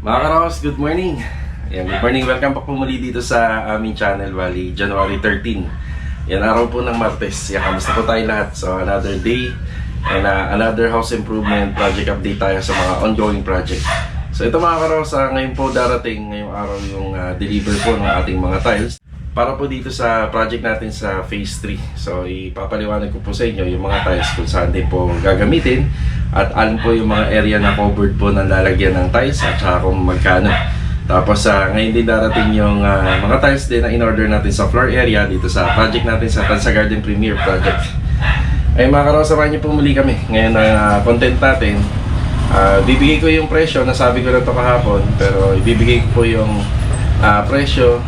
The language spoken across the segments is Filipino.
Mga Karaos, good morning! Ayan, good morning, welcome po muli dito sa aming channel, Bali, January 13. Yan, araw po ng Martes. Yan, kamusta po tayo lahat? So, another day and another house improvement project update tayo sa mga ongoing project. So, ito mga Karaos, ngayon po darating ngayong araw yung deliver po ng ating mga tiles para po dito sa project natin sa phase 3. So, ipapaliwanag ko po sa inyo yung mga tiles kung saan din po gagamitin at alin po yung mga area na covered po ng lalagyan ng tiles at saka kung magkano. Tapos ngayon din darating yung mga tiles din na in-order natin sa floor area dito sa project natin sa Tansa Garden Premier Project. Ay mga Karaos, samahan niyo po muli kami. Ngayon ang content natin, bibigay ko yung presyo, nasabi ko na ito kahapon, pero ibibigay ko po yung presyo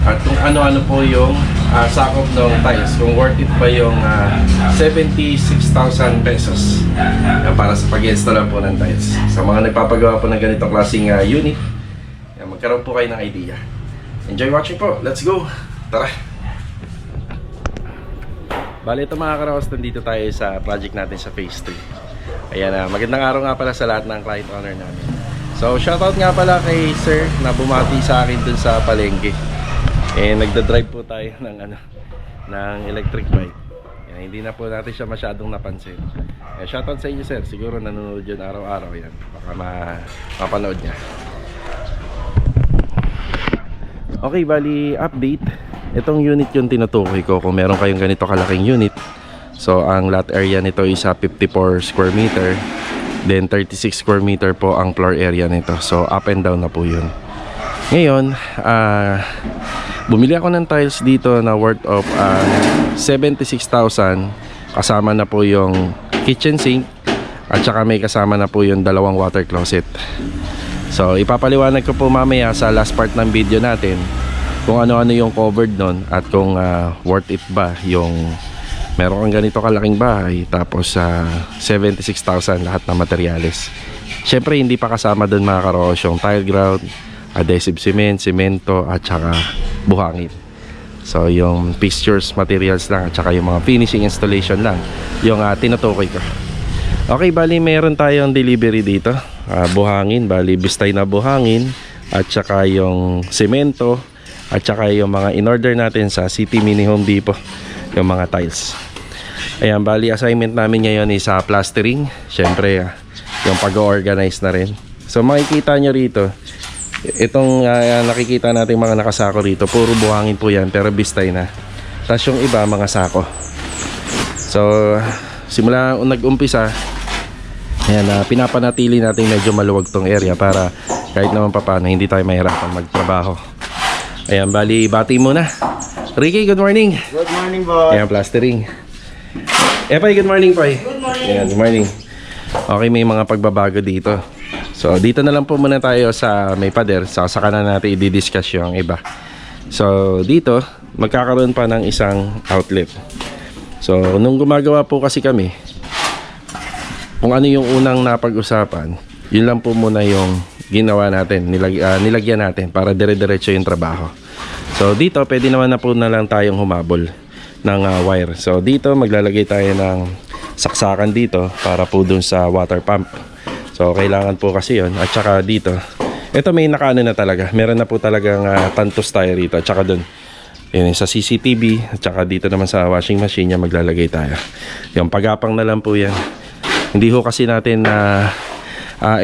at kung ano-ano po yung sakop ng tiles, kung worth it ba yung 76,000 pesos para sa pag-install po ng tiles. Sa mga nagpapagawa po ng ganitong klaseng unit, magkaroon po kayo ng idea. Enjoy watching po, let's go! Tara! Bali ito mga Karaos, nandito tayo sa project natin sa phase 3. Ayan, magandang araw nga pala sa lahat ng client owner namin. So shoutout nga pala kay sir na bumati sa akin dun sa palengke. Nagda-drive po tayo ng electric bike. Hindi na po natin siya masyadong napansin. Shoutout sa inyo sir, siguro nanonood yun araw-araw yan. Baka mapanood niya. Okay, bali update. Itong unit yung tinutukoy ko kung meron kayong ganito kalaking unit. So ang lot area nito is 54 square meter. Then 36 square meter po ang floor area nito. So up and down na po yun. Ngayon, bumili ako ng tiles dito na worth of 76,000. Kasama na po yung kitchen sink at saka may kasama na po yung dalawang water closet. So ipapaliwanag ko po mamaya sa last part ng video natin kung ano-ano yung covered nun at kung worth it ba yung meron kang ganito kalaking bahay tapos 76,000 lahat ng materyales. Syempre hindi pa kasama dun mga Karaos yung tile ground, adhesive cement, semento at saka buhangin. So yung fixtures, materials lang at saka yung mga finishing installation lang yung tinutukoy ko. Okay, bali meron tayong delivery dito. Buhangin, bali bistay na buhangin at saka yung semento at saka yung mga in-order natin sa City Mini Home Depot, yung mga tiles. Ayan, bali assignment namin ngayon is plastering. Syempre yung pag-organize na rin. So makikita nyo rito itong nakikita natin mga nakasako rito, puro buhangin po yan pero bistay na. Tapos yung iba mga sako. So simula nag-umpisa, ayan, pinapanatili natin medyo maluwag tong area para kahit naman papaano hindi tayo mahirapan magtrabaho. Ayan, bali bati muna. Ricky, good morning. Good morning, boss. Ayan, plastering. Epay, good morning, Pai. Good morning. Ayan, good morning. Okay, may mga pagbabago dito. So dito na lang po muna tayo sa may pader. Saka na natin i-discuss yung iba. So dito magkakaroon pa ng isang outlet. So nung gumagawa po kasi kami, kung ano yung unang napag-usapan, yun lang po muna yung ginawa natin, nilagyan natin para dire-diretso yung trabaho. So dito pwede naman na po na lang tayong humabol ng wire. So dito maglalagay tayo ng saksakan dito para po dun sa water pump. So kailangan po kasi yun. At saka dito, ito may nakaano na talaga, meron na po talagang tantos tayo rito. At saka dun, yun, sa CCTV. At saka dito naman sa washing machine niya maglalagay tayo. Yung pagapang na lang po yan. Hindi ho kasi natin na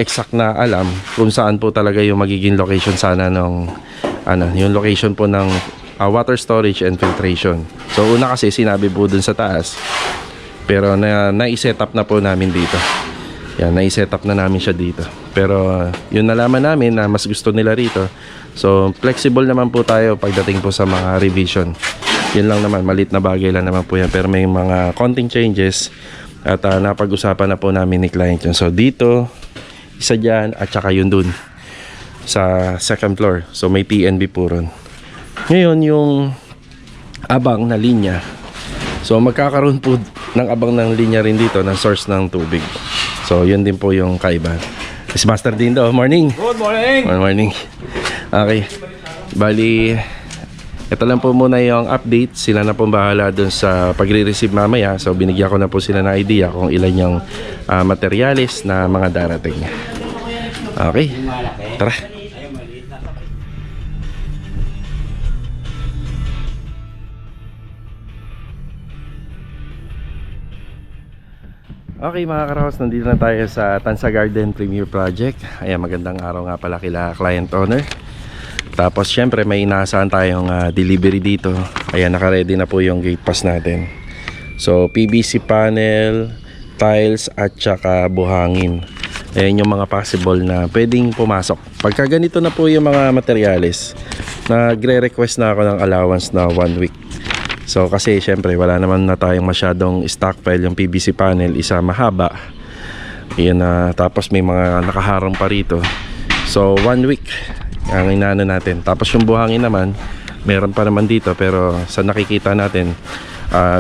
exact na alam kung saan po talaga yung magiging location sana ng yung location po ng water storage and filtration. So una kasi sinabi po dun sa taas, pero na-set up na po namin dito. Yan, na-set up na namin siya dito. Pero yun nalaman namin na mas gusto nila rito. So flexible naman po tayo pagdating po sa mga revision. Yun lang naman, malit na bagay lang naman po yan. Pero may mga konting changes at napag-usapan na po namin ni client yun. So dito, isa dyan at saka yun dun sa second floor. So may TNB po ron. Ngayon yung abang na linya, so magkakaroon po ng abang ng linya rin dito ng source ng tubig. So yun din po yung kaiba. Is Master Dindo, morning. Good morning. Good morning. Okay, bali ito lang po muna yung update. Sila na po bahala dun sa pagre-receive mamaya. So binigyan ko na po sila ng idea kung ilan yung materyales na mga darating. Okay, tara. Okay mga karaos, nandito na tayo sa Tansa Garden Premier Project. Ayan, magandang araw nga pala kila client owner. Tapos syempre may inaasahan tayong delivery dito. Ayan, naka-ready na po yung gate pass natin. So PVC panel, tiles at saka buhangin. Ayan yung mga possible na pwedeng pumasok. Pagka ganito na po yung mga materyales, nagre-request na ako ng allowance na 1 week. So kasi syempre wala naman na tayong masyadong stockpile. Yung PVC panel isa mahaba. Ayan, tapos may mga nakaharang pa rito. So 1 week ang inaano natin. Tapos yung buhangin naman, meron pa naman dito, pero sa nakikita natin,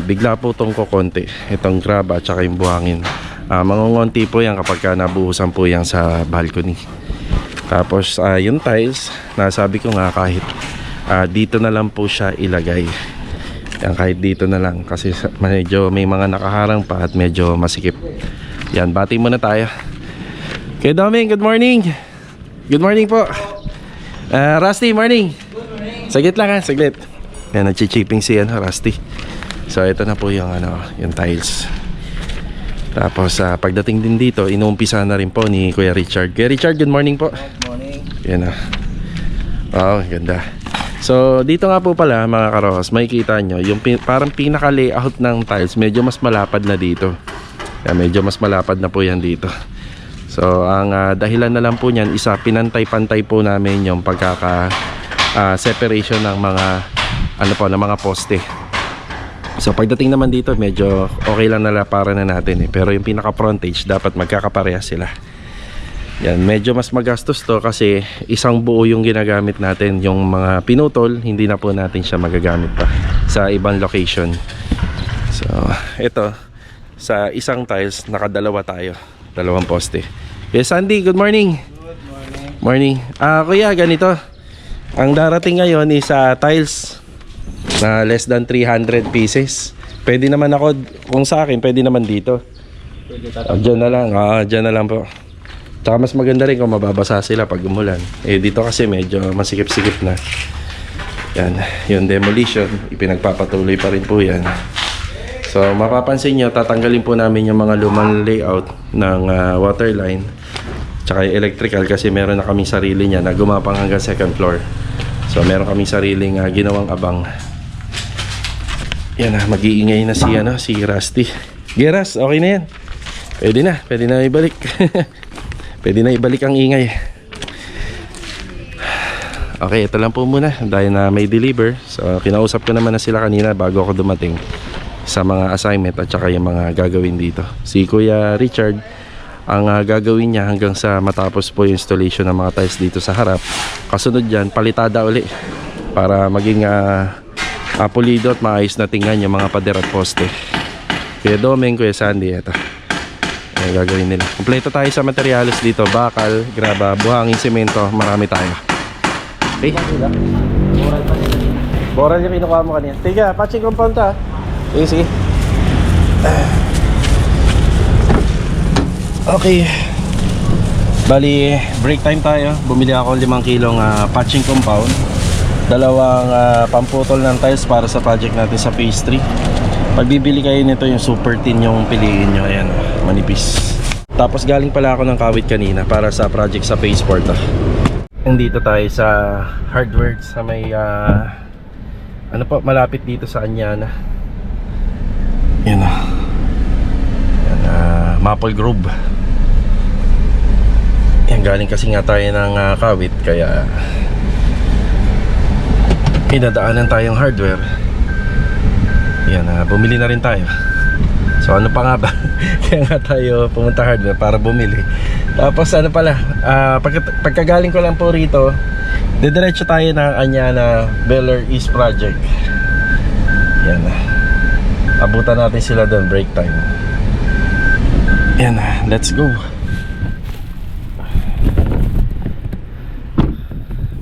bigla po itong kukonti. Itong graba at saka yung buhangin. Mangungonti po yan kapag nabuhusan po yan sa balcony. Tapos yung tiles, nasabi ko nga kahit dito na lang po siya ilagay. Yan, kahit dito na lang kasi medyo may mga nakaharang pa at medyo masikip. Yan, bati muna tayo. Okay, Doming, good morning. Good morning po. Rusty, morning. Saglit lang saglit. Yan, nagchichipping si Rusty. So ito na po yung yung tiles. Tapos pagdating din dito, inuumpisa na rin po ni Kuya Richard. Kuya Richard, good morning po. Good morning. Yan na. Wow, ganda. So dito nga po pala mga karos, makikita nyo yung parang pinaka layout ng tiles, medyo mas malapad na dito. Yan, medyo mas malapad na po yan dito. So ang dahilan na lang po niyan, isa, pinantay-pantay po namin yung pagkaka separation ng mga ng mga poste. So pagdating naman dito, medyo okay lang na para na natin pero yung pinaka frontage dapat magkakaparehas sila. Yan, medyo mas magastos to kasi isang buo yung ginagamit natin. Yung mga pinutol, hindi na po natin siya magagamit pa sa ibang location. So ito, sa isang tiles, nakadalawa tayo, dalawang poste. Yes, Sandy, good morning. Good morning. Morning. Kuya, ganito. Ang darating ngayon is tiles na less than 300 pieces. Pwede naman ako, kung sa akin, pwede naman dito. Diyan na lang. Diyan na lang po. Tsaka mas maganda rin kung mababasa sila pag umulan. Dito kasi medyo masikip-sikip na. Yan, yung demolition, ipinagpapatuloy pa rin po yan. So mapapansin nyo, tatanggalin po namin yung mga lumang layout ng water line tsaka yung electrical kasi meron na kaming sarili niya na gumapang hanggang second floor. So meron kaming sariling ginawang abang. Yan mag-iingay na si Rusty. Geras, okay na yan. Pwede na ibalik. Pwede na ibalik ang ingay. Okay, ito lang po muna dahil na may deliver. So kinausap ko naman na sila kanina bago ako dumating sa mga assignment at saka yung mga gagawin dito. Si Kuya Richard, ang gagawin niya hanggang sa matapos po yung installation ng mga tiles dito sa harap. Kasunod dyan, palitada uli para maging pulido at maayos na tingnan yung mga pader at poste. Kuya Domeng, Kuya Sandy, ito ang gagawin nila. Kompleto tayo sa materials dito, bakal, graba, buhangin, semento, marami tayo. Okay? Boral yung kinukuha mo kanina. Tiga, patching compound ta. Sige. Okay. Bali, break time tayo. Bumili ako 5 kilong patching compound. Dalawang pamputol ng tiles para sa project natin sa phase 3. Pag bibili kayo nito, yung super thin yung piliin nyo. Ayan, manipis. Tapos galing pala ako ng kawit kanina para sa project sa phase 4 to. Nandito tayo sa hardware sa may malapit dito sa Anyana. Yan yan, Maple Grove. Yan, galing kasi nga tayo ng kawit, kaya inadaanan tayong hardware. Yan, bumili na rin tayo. So ano pa nga ba? Kaya nga tayo pumunta hardware para bumili. Tapos pagkagaling ko lang po rito, didiretso tayo ng Anyana Beller East Project. Yan, abutan natin sila doon, break time. Yan, let's go.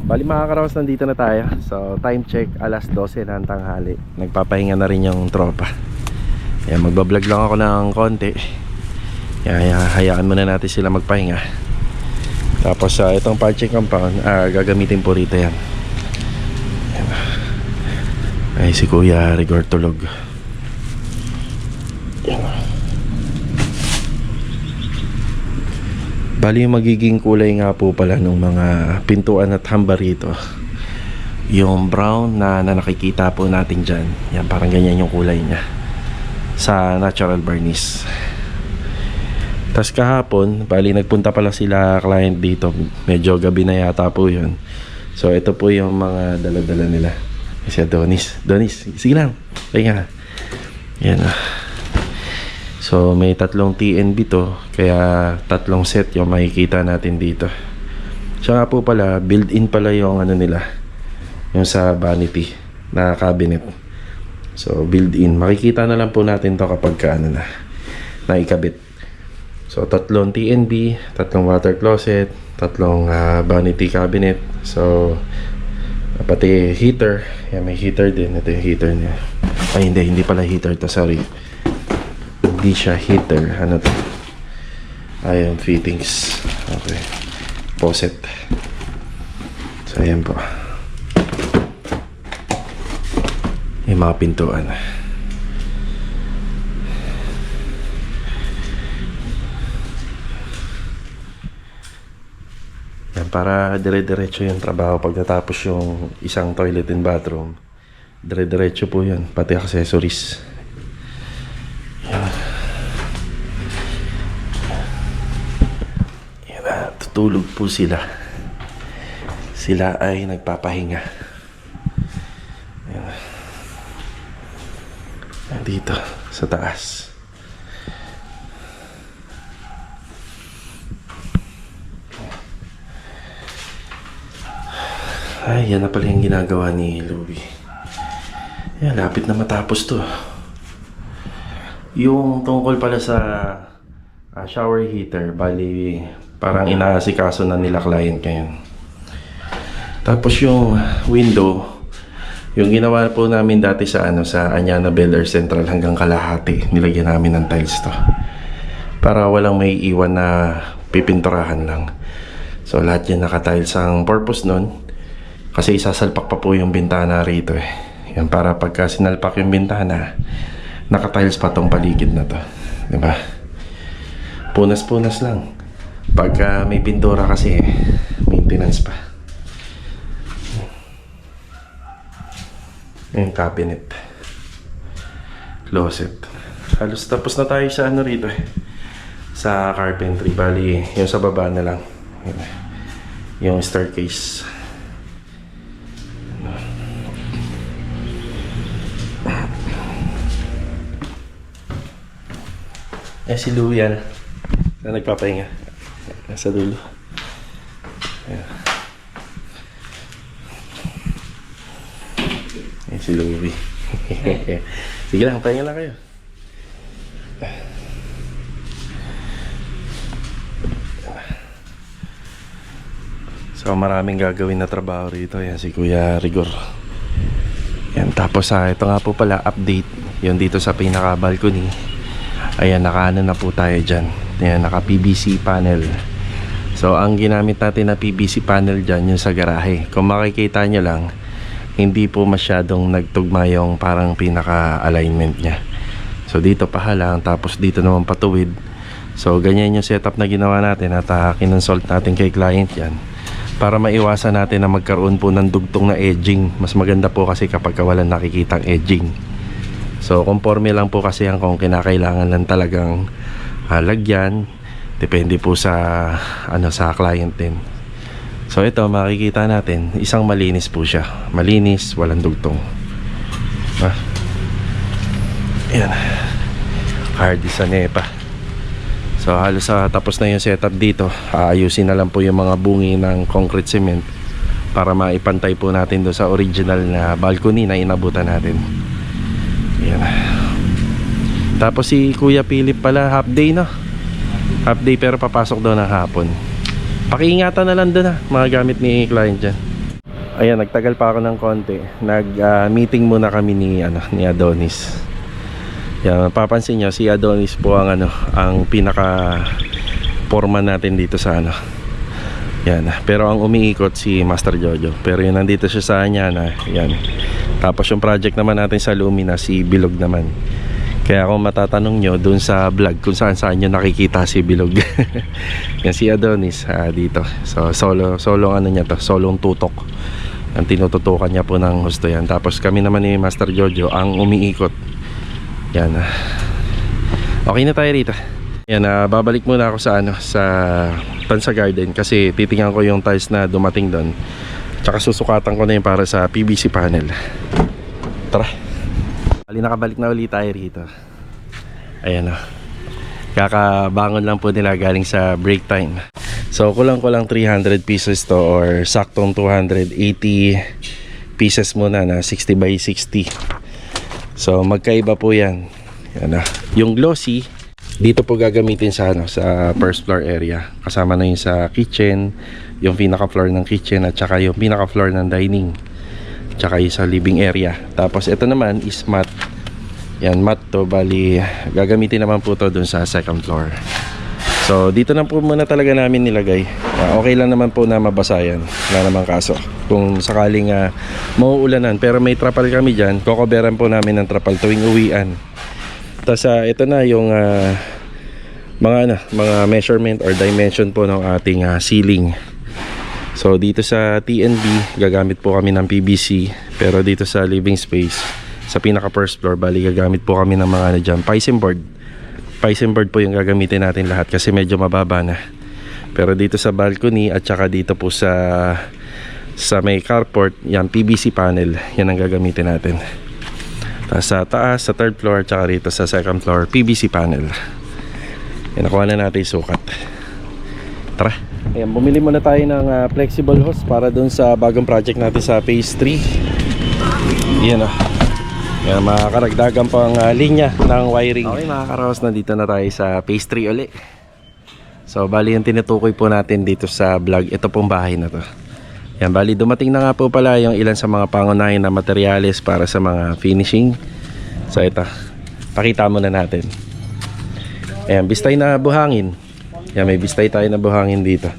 Bali mga karaos, nandito na tayo. So time check, alas 12 ng tanghali. Nagpapahinga na rin yung tropa. Yan, magbablog lang ako ng konti. Hayaan muna natin sila magpahinga. Tapos itong patching compound, gagamitin po rito yan. Ayan. Ay, si Kuya Rigor tulog. Ayan. Bali yung magiging kulay nga po pala ng mga pintuan at hamba rito, yung brown na nakikita po natin dyan. Yan, parang ganyan yung kulay niya sa natural varnish. Tas kahapon, bali nagpunta pala sila client dito. Medyo gabi na yata po yun. So ito po yung mga dala-dala nila. Si Adonis. Adonis, sige lang. Kaya yan. So may 3 TNB to. Kaya 3 set yung makikita natin dito. Siya nga po pala, built-in pala yung ano nila, yung sa vanity na cabinet. So built-in. Makikita na lang po natin to kapag na ikabit. So 3 TNB, 3 water closet, 3 vanity cabinet. So pati heater. Yan, may heater din. Ito yung heater niya. Ay hindi pala heater to, sorry. Hindi siya heater. Ano to? Ayun, fittings. Okay. Faucet. So ayan po. Yung mga pintuan. Yan, para dire-diretso yung trabaho pagkatapos yung isang toilet and bathroom. Dire-diretso po yun, pati accessories. Yan. Yan na, tutulog po sila. Sila ay nagpapahinga. Yan. Yan dito, sa taas. Ay, yan na pala yung ginagawa ni Louie. Yan, lapit na matapos to. Yung tungkol pala sa shower heater, bali parang inaasikaso na nila client ngayon. Tapos yung window, yung ginawa po namin dati sa sa Anyana Bel Air Central hanggang kalahati, nilagyan namin ng tiles to. Para walang may iwan na pipinturahan lang. So lahat yan naka-tiles. Ang purpose nun, kasi isasalpak pa po yung bintana rito eh. Yan, para pagka sinalpak yung bintana, naka-tiles pa tong paligid na to. Diba? Punas-punas lang. Pagka may pintura kasi, maintenance pa. Yung cabinet. Closet. Halos tapos na tayo sa rito eh. Sa carpentry. Bali, yung sa baba na lang. Yung staircase. Si Louie yan na nagpapahinga nasa dulo. Ayan. Si Louie. Sige lang, pahinga lang kayo. So maraming gagawin na trabaho rito. Yan si Kuya Rigor. Yan, tapos ito nga po pala update yung dito sa pinaka balcony. Ayan, nakaano na po tayo dyan. Ayan, naka PVC panel. So ang ginamit natin na PVC panel dyan, yung sa garahe. Kung makikita nyo lang, hindi po masyadong nagtugma yung parang pinaka alignment nya. So dito pahalang, tapos dito naman patuwid. So ganyan yung setup na ginawa natin. At kinonsult natin kay client yan, para maiwasan natin na magkaroon po ng dugtong na edging. Mas maganda po kasi kapag walang nakikitang edging. So conforme lang po kasi yan kung kinakailangan lang talagang lagyan. Depende po sa sa client din. So ito makikita natin, isang malinis po siya. Malinis, walang dugtong. Ayan. Hardy sa NEPA. So halos tapos na yung setup dito. Aayusin na lang po yung mga bungi ng concrete cement para maipantay po natin do sa original na balcony na inabutan natin. Ayan. Tapos si Kuya Philip pala half day no? Half day pero papasok daw ng hapon. Pakiingatan na lang doon mga gamit ni client dyan. Ayan, nagtagal pa ako ng konti. Nag-meeting muna kami ni Adonis. Yan, papansin nyo, si Adonis po ang ang pinaka foreman natin dito sa Yan. Pero ang umiikot si Master Jojo. Pero yun, nandito siya sa Anyana. Yan. Tapos yung project naman natin sa Lumina, si Bilog naman. Kaya kung matatanong nyo dun sa vlog kung saan nyo nakikita si Bilog. Yan si Adonis dito. So solo ano niya to, solong tutok. Ang tinututukan niya po ng husto yan. Tapos kami naman ni Master Jojo ang umiikot. Yan. Okay na tayo rito. Yan, babalik muna ako sa sa Tansa Garden kasi titingnan ko yung tiles na dumating doon. Tsaka susukatan ko na yung para sa PVC panel. Tara. Nakabalik na ulit tayo rito. Ayan o. Kakabangon lang po nila galing sa break time. So kulang-kulang 300 pieces to or saktong 280 pieces muna na 60 by 60. So magkaiba po yan. Yan o. Yung glossy dito po gagamitin sa sa first floor area. Kasama na yung sa kitchen, yung pinaka floor ng kitchen at saka yung pinaka floor ng dining. Tsaka yung sa living area. Tapos ito naman is mat. Yan, mat to. Bali, gagamitin naman po to dun sa second floor. So, dito na po muna talaga namin nilagay. Okay lang naman po na mabasa yan. Wala namang kaso. Kung sakaling mauulanan. Pero may trapal kami dyan. Kokoberan po namin ng trapal tuwing uwian. Tapos ito na yung mga measurement or dimension po ng ating ceiling. So dito sa TNB gagamit po kami ng PVC, pero dito sa living space sa pinaka first floor bali gagamit po kami ng mga dyan, Pisum board. Pisum board po yung gagamitin natin lahat kasi medyo mababa na. Pero dito sa balcony at saka dito po sa may carport, yan PVC panel, yan ang gagamitin natin. Tapos sa taas, sa third floor, tsaka rito sa second floor, PVC panel. Yan, nakuha na natin yung sukat. Tara. Ayan, bumili muna tayo ng flexible hose para dun sa bagong project natin sa phase 3. Yan o. Yan, makakaragdagan pang linya ng wiring. Okay mga karos, nandito na tayo sa phase 3 uli. So bali yung tinutukoy po natin dito sa vlog, ito pong bahay na to. Yan, bali dumating na nga po pala yung ilan sa mga pangunahin na materyales para sa mga finishing. So ito, pakita muna natin. Ayan, bistay na buhangin. Yan, may bistay tayo na buhangin dito.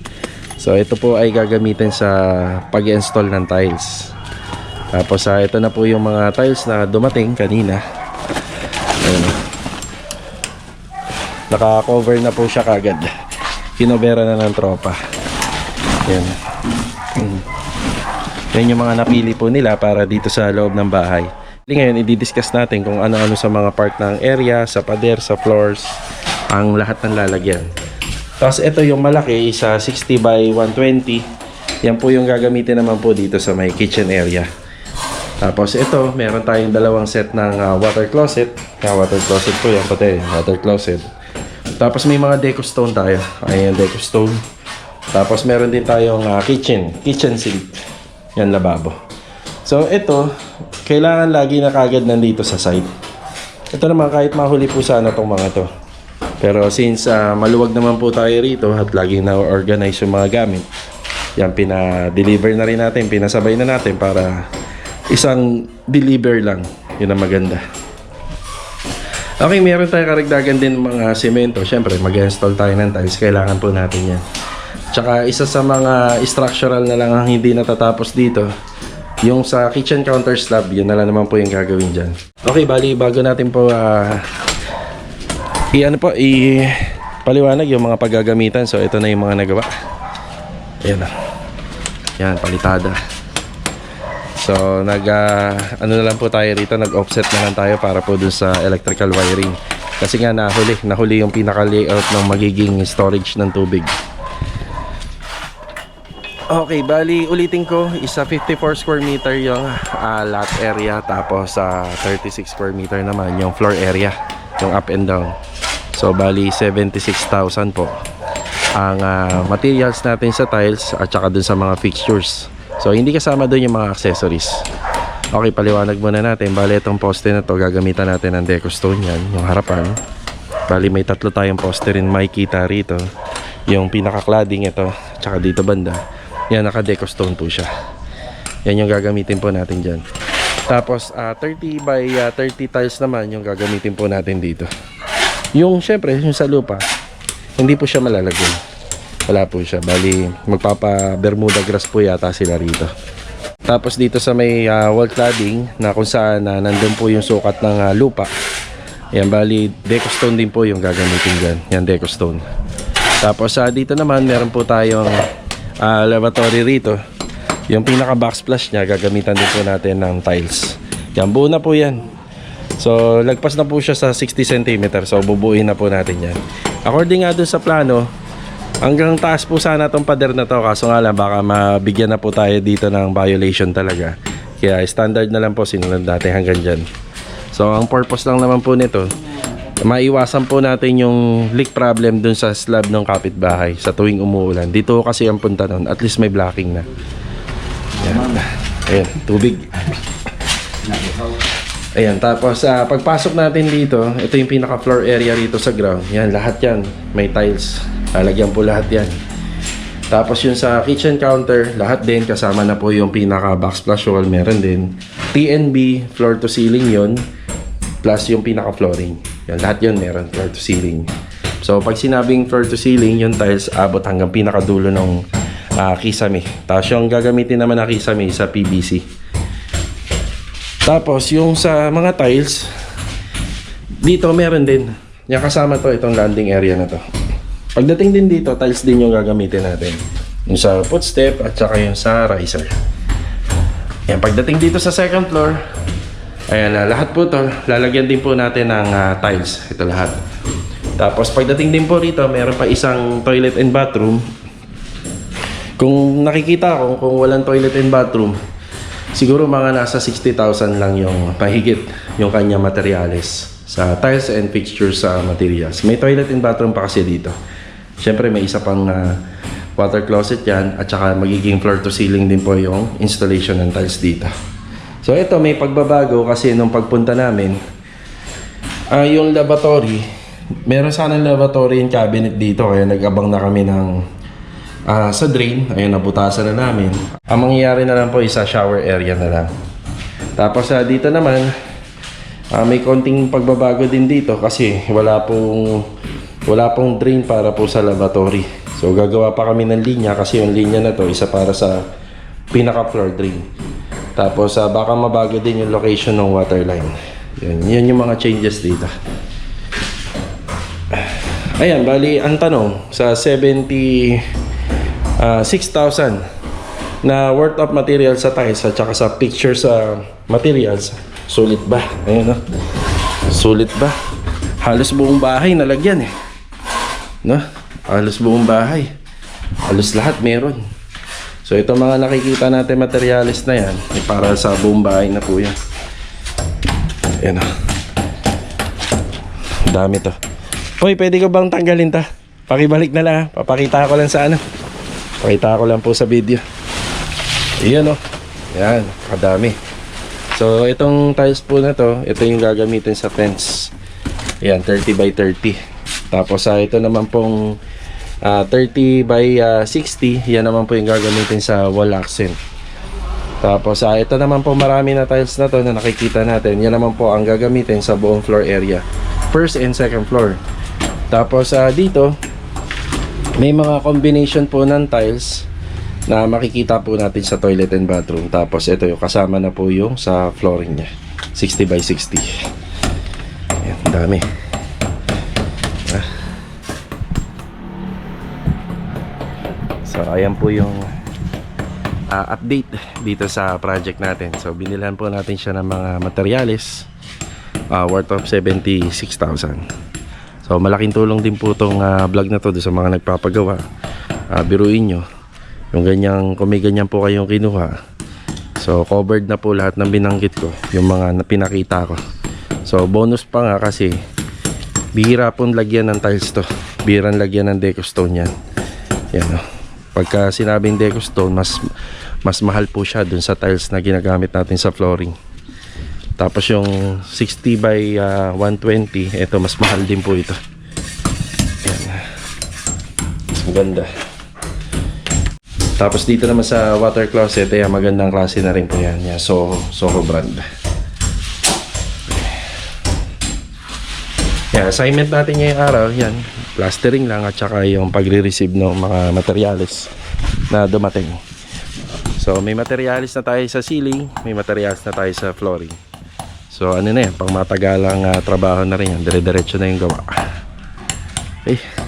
So ito po ay gagamitin sa pag-install ng tiles. Tapos ito na po yung mga tiles na dumating kanina. Ayan, naka-cover na po siya kagad. Kinobera na ng tropa. Ayan. Yan yung mga napili po nila para dito sa loob ng bahay. Ngayon i-discuss natin kung ano-ano sa mga part ng area, sa pader, sa floors, ang lahat ng lalagyan. Tapos ito yung malaki, isa 60 by 120. Yan po yung gagamitin naman po dito sa may kitchen area. Tapos ito, meron tayong dalawang set ng water closet. Water closet po yan, pati water closet. Tapos may mga deco stone tayo. Ayan, deco stone. Tapos meron din tayong kitchen sink. Yan, lababo. So ito, kailangan lagi na kagad nandito sa site. Ito naman kahit mahuli po sana tong mga to. Pero since maluwag naman po tayo rito at lagi na-organize yung mga gamit, yan, pina-deliver na rin natin, pinasabay na natin para isang deliver lang. Yun ang maganda. Okay, meron tayo karagdagan din mga semento. Siyempre, mag-install tayo ng tiles. Kailangan po natin yan. Tsaka isa sa mga structural na lang ang hindi natatapos dito, yung sa kitchen counter slab, yun na lang naman po yung gagawin dyan. Okay, bali bago natin po paliwanag yung mga paggagamitan. So ito na yung mga nagawa. Ayan na. Yan, palitada. So ano na lang po tayo rito, nag-offset na lang tayo para po dun sa electrical wiring. Kasi nga nahuli yung pinaka-layout ng magiging storage ng tubig. Okay, bali ulitin ko, isa 54 square meter yung lot area, tapos 36 square meter naman yung floor area, yung up and down. So bali 76,000 po ang materials natin sa tiles at saka dun sa mga fixtures. So hindi kasama dun yung mga accessories. Okay, paliwanag muna natin. Bali itong poste na to gagamitan natin ng deco stone, yan yung harapan. Bali may tatlo tayong poste rin makikita rito. Yung pinaka-cladding ito, at saka dito banda. Yan, naka-deco stone po siya. Yan yung gagamitin po natin dyan. Tapos 30 by 30 tiles naman yung gagamitin po natin dito. Yung syempre, yung sa lupa, hindi po siya malalagyan. Wala po siya. Bali, magpapa Bermuda grass po yata sila rito. Tapos dito sa may wall cladding na kung saan nandun po yung sukat ng lupa. Yan, bali, deco stone din po yung gagamitin dyan. Yan, deco stone. Tapos dito naman, meron po tayong lavatory rito. Yung pinaka backsplash niya, gagamitan din po natin ng tiles. Yan, buo na po yan. So, lagpas na po siya sa 60 cm. So, bubuuin na po natin yan. According nga dun sa plano, hanggang taas po sana itong pader na to. Kaso nga lang, baka mabigyan na po tayo dito ng violation talaga. Kaya standard na lang po, sinunod natin hanggang dyan. So, ang purpose lang naman po nito, maiwasan po natin yung leak problem dun sa slab ng kapitbahay sa tuwing umuulan. Dito kasi ang punta nun, at least may blocking na. Ayan, ayan, tubig. Ayan, tapos pagpasok natin dito, ito yung pinaka floor area rito sa ground. Yan, lahat yan, may tiles. Lalagyan po lahat yan. Tapos yung sa kitchen counter, lahat din, kasama na po yung pinaka backsplash wall, meron din. TNB, floor to ceiling yon, plus yung pinaka flooring. Yan, lahat yun meron, floor to ceiling. So pag sinabing floor to ceiling, yung tiles abot hanggang pinaka dulo ng kisame. Tapos yung gagamitin naman na kisame sa PVC. Tapos yung sa mga tiles, dito meron din. Yung kasama to, itong landing area na to. Pagdating din dito, tiles din yung gagamitin natin. Yung sa footstep at saka yung sa riser. Yan, pagdating dito sa second floor, ayan, lahat po to, lalagyan din po natin ng tiles. Ito lahat. Tapos pagdating din po rito, meron pa isang toilet and bathroom. Kung nakikita ko, kung walang toilet and bathroom, siguro mga nasa 60,000 lang yung pahigit yung kanya materyales sa tiles and fixtures sa materials. May toilet and bathroom pa kasi dito. Siyempre may isa pang water closet yan, at saka magiging floor to ceiling din po yung installation ng tiles dito. So ito, may pagbabago kasi nung pagpunta namin, yung lavatory, meron sanang lavatory and cabinet dito, kaya nag-abang na kami ng sa drain. Ayun, nabutasan na namin. Ang mangyayari na lang po is sa shower area na lang. Tapos dito naman, may konting pagbabago din dito kasi wala pong drain para po sa lavatory. So gagawa pa kami ng linya kasi yung linya na to isa para sa pinaka floor drain. Tapos baka mabago din yung location ng water line. Yan yung mga changes dito. Ayan, bali ang tanong sa 6,000 na worth of materials sa tiles at saka sa picture sa materials, sulit ba? Ayun, no? Sulit ba? Halos buong bahay nalagyan eh, no? Halos buong bahay, halos lahat meron. So ito mga nakikita natin materials na yan para sa buong bahay na po yan. Ayan, no? Dami to. Hoy, pwede ko bang tanggalin ta? Pakibalik na lang ha. Papakita ko lang sa ano. Pakita ko lang po sa video. Iyan o. Yan, kadami. So itong tiles po na to, ito yung gagamitin sa fence. Yan, 30 by 30. Tapos ito naman pong 30 by 60. Yan naman po yung gagamitin sa wall accent. Tapos ito naman po, marami na tiles na to na nakikita natin. Yan naman po ang gagamitin sa buong floor area, first and second floor. Tapos dito may mga combination po ng tiles na makikita po natin sa toilet and bathroom. Tapos ito yung kasama na po yung sa flooring nya, 60 by 60. Ayan, dami. So ayan po yung update dito sa project natin. So binilhan po natin siya ng mga materyales worth of 76,000. So malaking tulong din po itong vlog na to sa mga nagpapagawa. Biruin nyo, yung ganyang, kung may ganyan po kayong kinuha, so covered na po lahat ng binanggit ko, yung mga pinakita ko. So bonus pa nga kasi bihira pong lagyan ng tiles to, bihirang lagyan ng deco stone yan. Yan, no? Pagka sinabing deco stone, mas mahal po siya dun sa tiles na ginagamit natin sa flooring. Tapos yung 60 by 120, ito mas mahal din po ito. Ayan. Ang ganda. Tapos dito naman sa water closet, ayan, magandang klase na rin po yan. Yan, Soho brand. Yan, assignment natin ngayong araw, yan. plastering lang at saka yung pagre-receive ng mga materyales na dumating. So may materialis na tayo sa ceiling, may materialis na tayo sa flooring. So ano na yan, pang matagalang trabaho na rin yan, dire-diretso na yung gawa. Okay.